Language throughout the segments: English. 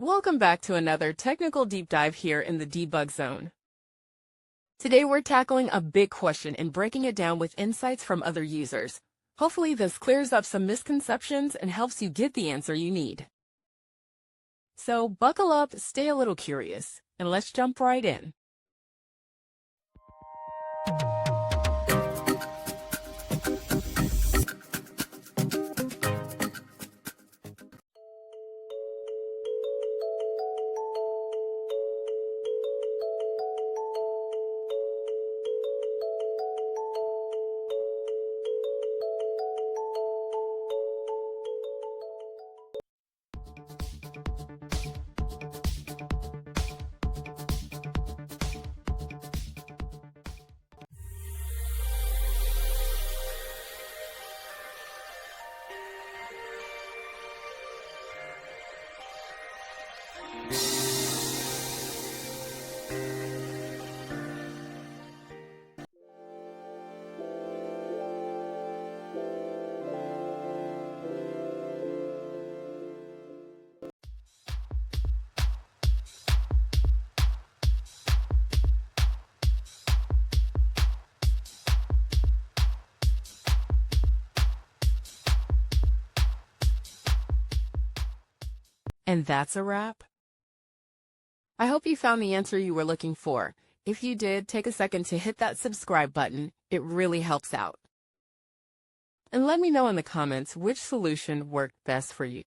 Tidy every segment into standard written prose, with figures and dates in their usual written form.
Welcome back to another technical deep dive here in the Debug Zone. Today we're tackling a big question and breaking it down with insights from other users. Hopefully this clears up some misconceptions and helps you get the answer you need. So buckle up, stay a little curious, and let's jump right in. And that's a wrap. I hope you found the answer you were looking for. If you did, take a second to hit that subscribe button. It really helps out. And let me know in the comments which solution worked best for you.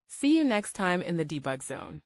See you next time in the Debug Zone.